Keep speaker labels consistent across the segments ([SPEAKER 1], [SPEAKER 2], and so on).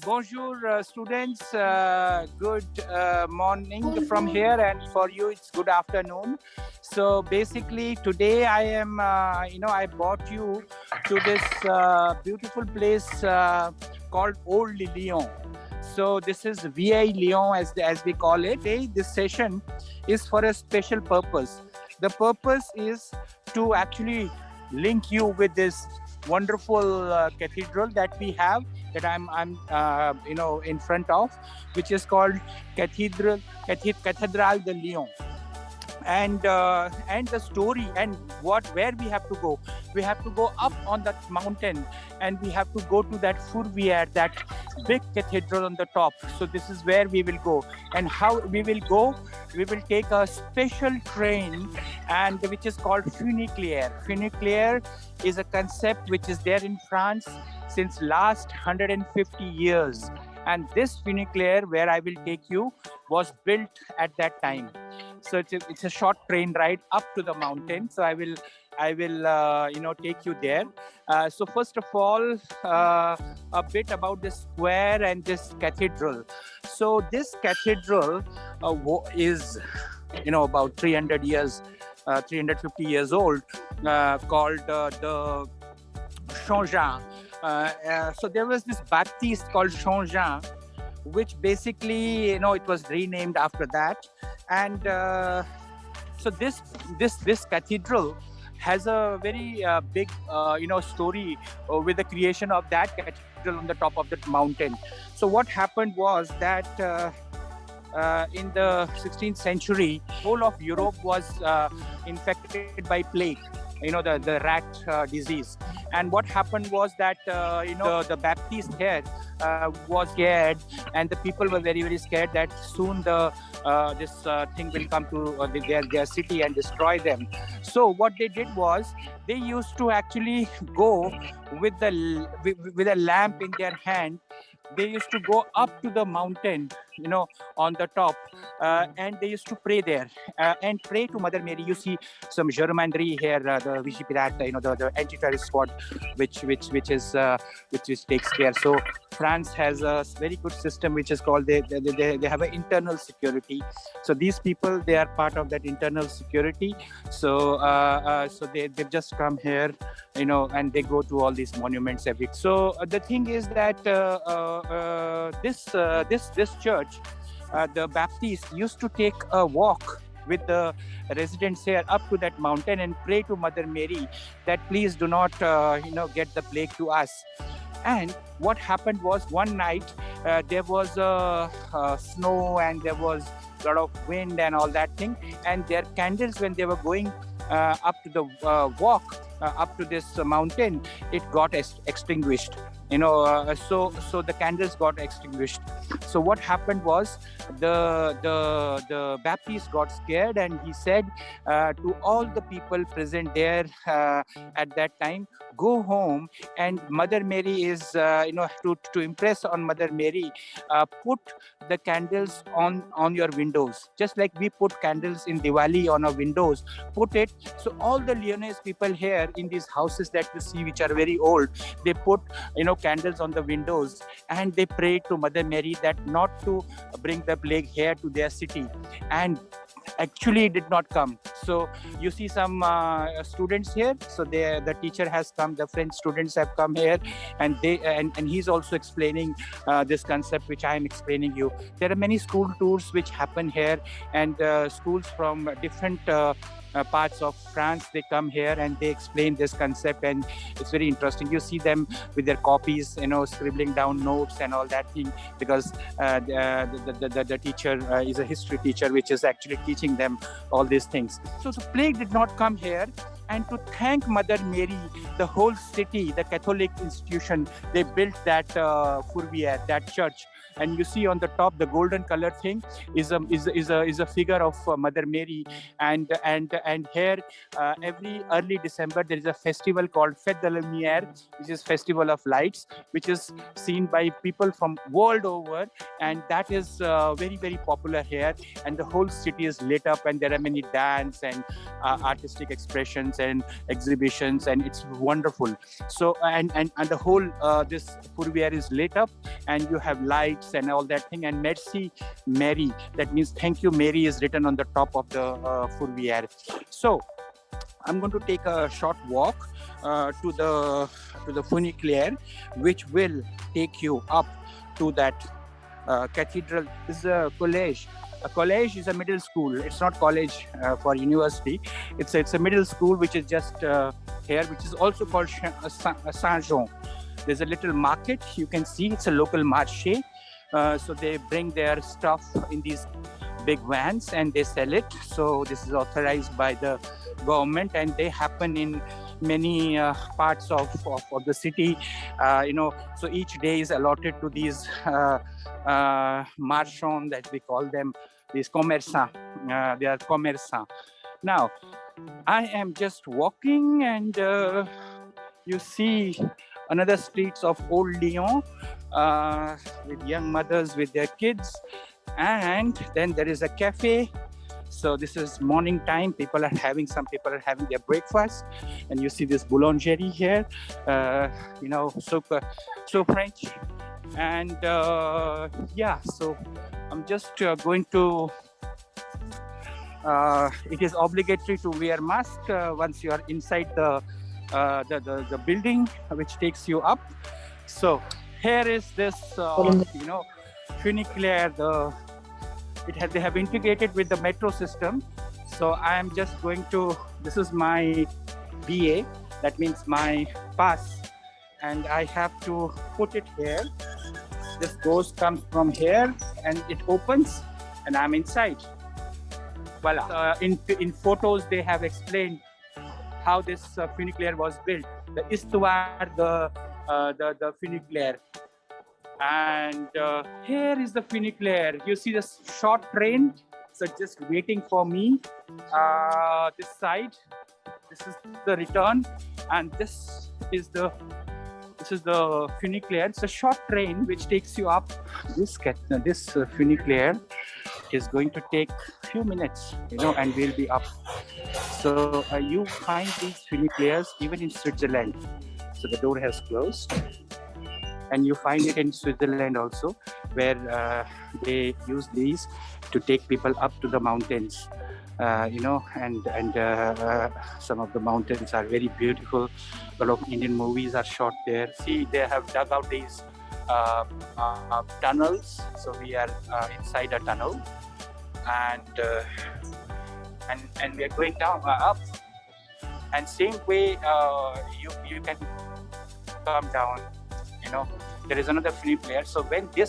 [SPEAKER 1] Bonjour, students. Good morning from here, and for you, it's good afternoon. So basically, today I am, I brought you to this beautiful place called Old Lyon. So this is VI Lyon, as we call it. Today, this session is for a special purpose. The purpose is to actually link you with this wonderful cathedral that we have, that I'm in front of, which is called Cathedrale de Lyon. And the story and where we have to go. We have to go up on that mountain, and we have to go to that Fourvière, that big cathedral on the top. So this is where we will go. And how we will go? We will take a special train, and which is called funiculaire. Funiculaire is a concept which is there in France since last 150 years. And this funiculaire, where I will take you, was built at that time. So it's a short train ride up to the mountain. So I will take you there. So first of all, a bit about the square and this cathedral. So this cathedral is, about 350 years old, called the Changin. So there was this Baptiste called Changin, which basically, it was renamed after that. And so this cathedral has a very big, story with the creation of that cathedral on the top of that mountain. So what happened was that in the 16th century, whole of Europe was infected by plague, the rat disease. And what happened was that, the Baptist here was scared, and the people were very, very scared that soon this thing will come to their city and destroy them. So what they did was, they used to actually go with a lamp in their hand. They used to go up to the mountain, on the top, and they used to pray there and pray to Mother Mary. You see some Germanry here, the Vichy Pirate, the anti-terrorist squad, which takes care. So France has a very good system, which is called they have an internal security. So these people, they are part of that internal security. So they've just come here, and they go to all these monuments every. So the thing is that this church, the Baptists used to take a walk with the residents here up to that mountain and pray to Mother Mary that please do not, get the plague to us. And what happened was, one night there was snow, and there was a lot of wind and all that thing. And their candles, when they were going up to the walk up to this mountain, it got extinguished. So the candles got extinguished. So what happened was, the Baptist got scared, and he said to all the people present there at that time, go home, and Mother Mary is, to impress on Mother Mary, put the candles on your windows, just like we put candles in Diwali on our windows. Put it. So all the Lyonnese people here in these houses that you see, which are very old, they put, candles on the windows, and they prayed to Mother Mary that not to bring the plague here to their city. And actually it did not come. So you see some students here. So the teacher has come, the French students have come here, and he's also explaining this concept which I am explaining you. There are many school tours which happen here, and schools from different parts of France, they come here and they explain this concept, and it's very interesting. You see them with their copies, scribbling down notes and all that thing, because the teacher is a history teacher, which is actually teaching them all these things. So plague did not come here. And to thank Mother Mary, the whole city, the Catholic institution, they built that Fourvière, that church. And you see on the top, the golden colored thing is a figure of Mother Mary. And here every early December there is a festival called Fête de la Lumière, which is Festival of Lights, which is seen by people from world over, and that is very, very popular here. And the whole city is lit up, and there are many dance and artistic expressions and exhibitions, and it's wonderful. So and the whole this Fourvière is lit up, and you have lights and all that thing. And Merci Mary, that means thank you Mary, is written on the top of the Fourvière. So I'm going to take a short walk to the Funiculaire, which will take you up to that cathedral. This is a college. A college is a middle school. It's not college for university. It's a middle school which is just here, which is also called Saint-Jean. There's a little market. You can see it's a local marché. So they bring their stuff in these big vans and they sell it. So this is authorized by the government, and they happen in many parts of the city. So each day is allotted to these marchands, that we call them, these commerçants. They are commerçants. Now, I am just walking, and you see another streets of old Lyon with young mothers with their kids. And then there is a cafe. So this is morning time. Some people are having their breakfast, and you see this boulangerie here. So French. And so I'm just going to. It is obligatory to wear mask once you are inside the building, which takes you up. So here is this, Funiculaire. They have integrated with the metro system. So I am just going to. This is my BA. That means my pass, and I have to put it here. This comes from here, and it opens, and I'm inside. Voila. In photos, they have explained how this Funiculaire was built. The histoire, the Funiculaire. And here is the Funiculaire. You see the short train, so just waiting for me. This side, this is the return, and this is the Funiculaire. It's a short train which takes you up. This Funiculaire is going to take a few minutes, and we'll be up. So you find these Funiculaires even in Switzerland. So the door has closed. And you find it in Switzerland also, where they use these to take people up to the mountains, and some of the mountains are very beautiful. A lot of Indian movies are shot there. See, they have dug out these tunnels. So we are inside a tunnel, and we are going down up. And same way, you can come down. There is another Funiculaire. So when the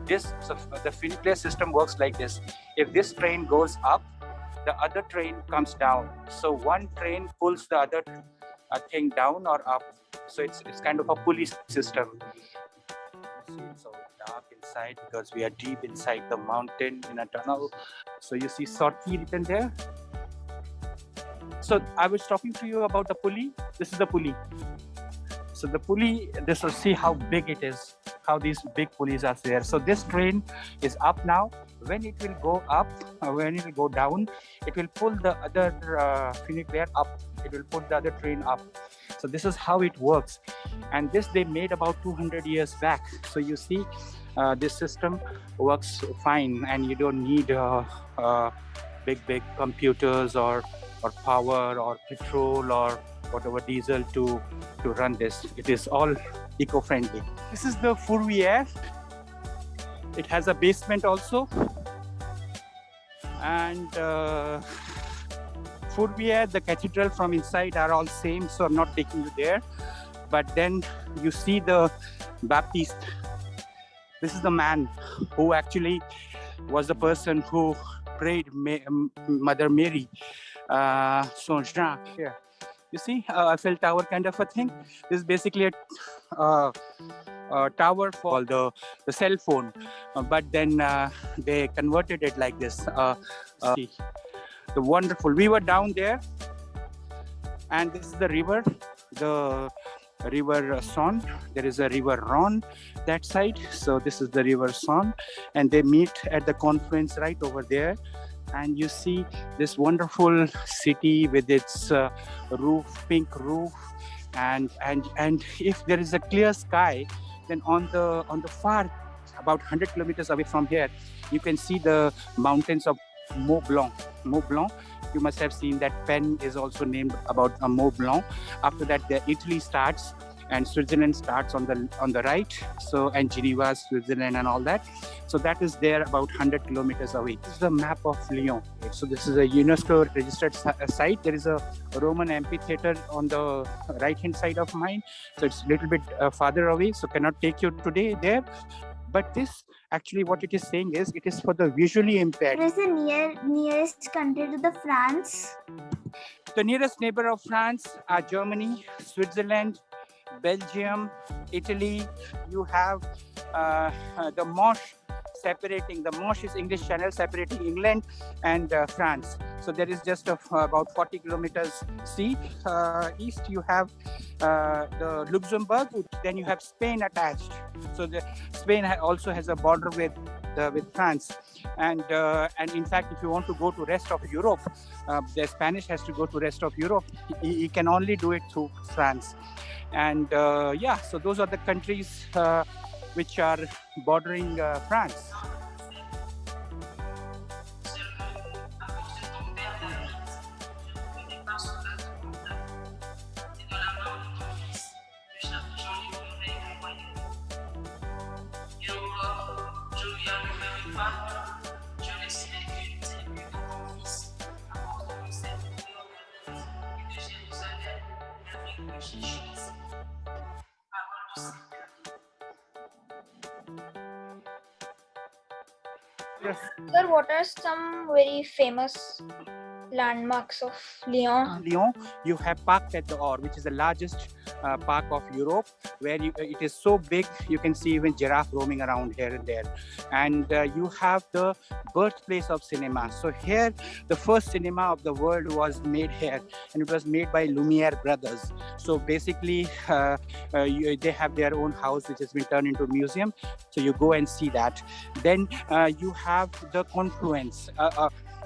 [SPEAKER 1] Funiculaire system works like this. If this train goes up, the other train comes down. So one train pulls the other thing down or up. So it's kind of a pulley system. You see, it's so dark inside because we are deep inside the mountain in a tunnel. So you see Sortie written there. So I was talking to you about the pulley. This is the pulley. So the pulley, this will see how big it is, how these big pulleys are there. So this train is up now. When it will go up, when it will go down, it will pull the other Funiculaire up. It will pull the other train up. So this is how it works. And this they made about 200 years back. So you see, this system works fine, and you don't need big computers or power or petrol or whatever diesel to run this. It is all eco-friendly. This is the Fourvière. It has a basement also. And Fourvière, the cathedral from inside are all same, so I'm not taking you there. But then you see the Baptiste. This is the man who actually was the person who prayed Mother Mary, Saint Jean here. You see, Eiffel Tower kind of a thing. This is basically a tower for the cell phone, but then they converted it like this. See, the wonderful. We were down there, and this is the river, the river Son. There is a river Ron that side. So this is the river Son, and they meet at the confluence right over there. And you see this wonderful city with its roof, pink roof, and if there is a clear sky, then on the far, about 100 kilometers away from here, you can see the mountains of Mont Blanc. Mont Blanc. You must have seen that pen is also named about Mont Blanc. After that, Italy starts, and Switzerland starts on the right. So, and Geneva, Switzerland, and all that. So that is there about 100 kilometers away. This is the map of Lyon. So this is a UNESCO registered site. There is a Roman amphitheater on the right-hand side of mine. So it's a little bit farther away. So cannot take you today there. But this, actually what it is saying is, it is for the visually impaired.
[SPEAKER 2] What is the nearest country to the France?
[SPEAKER 1] The nearest neighbor of France are Germany, Switzerland, Belgium, Italy. You have the Manche separating. The Manche is English Channel separating England and France. So there is just about 40 kilometers sea. East you have the Luxembourg. Then you have Spain attached. So Spain also has a border with France. And in fact, if you want to go to rest of Europe, the Spanish has to go to rest of Europe. He can only do it through France. And yeah, so those are the countries which are bordering France. Yes.
[SPEAKER 2] Sir, what are some very famous landmarks of Lyon?
[SPEAKER 1] Lyon, you have Parc Cathedrale, which is the largest park of Europe, where it is so big you can see even giraffe roaming around here and there. And you have the birthplace of cinema. So here, the first cinema of the world was made here, and it was made by Lumiere brothers. So basically, they have their own house which has been turned into a museum. So you go and see that. Then you have the confluence.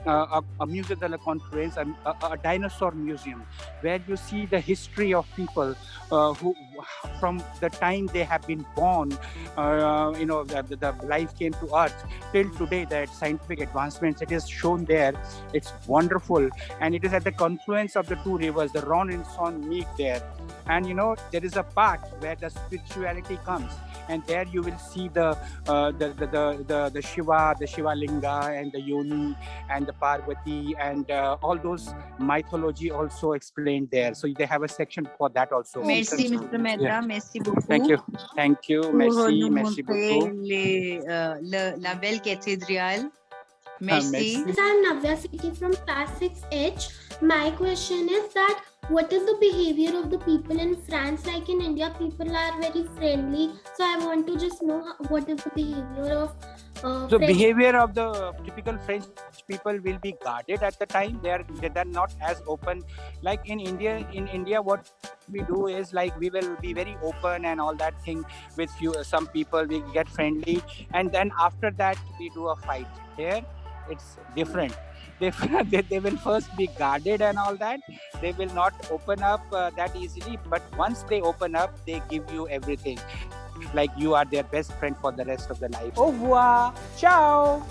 [SPEAKER 1] A museum de la confluence, a dinosaur museum, where you see the history of people who, from the time they have been born, the life came to Earth till today. That scientific advancements, it is shown there. It's wonderful, and it is at the confluence of the two rivers, the Rhone and Saône meet there. And there is a part where the spirituality comes, and there you will see the Shiva, the Shiva Linga, and the Yoni, and the Parvati, and all those mythology also explained there. So they have a section for that also.
[SPEAKER 3] Merci, Mr. Mehta.
[SPEAKER 1] Yeah.
[SPEAKER 3] Merci beaucoup.
[SPEAKER 1] Thank you. Merci beaucoup.
[SPEAKER 3] La belle cathédrale. Merci.
[SPEAKER 4] I'm Navya City from Class 6H. My question is that what is the behavior of the people in France? Like in India, people are very friendly. So I want to just know what is the behavior of
[SPEAKER 1] So behavior of the typical French people will be guarded at the time. They're not as open. Like in India, what we do is like we will be very open and all that thing with some people. We get friendly, and then after that we do a fight. Here, it's different. They will first be guarded and all that. They will not open up that easily. But once they open up, they give you everything. Like you are their best friend for the rest of the life. Au revoir. Ciao.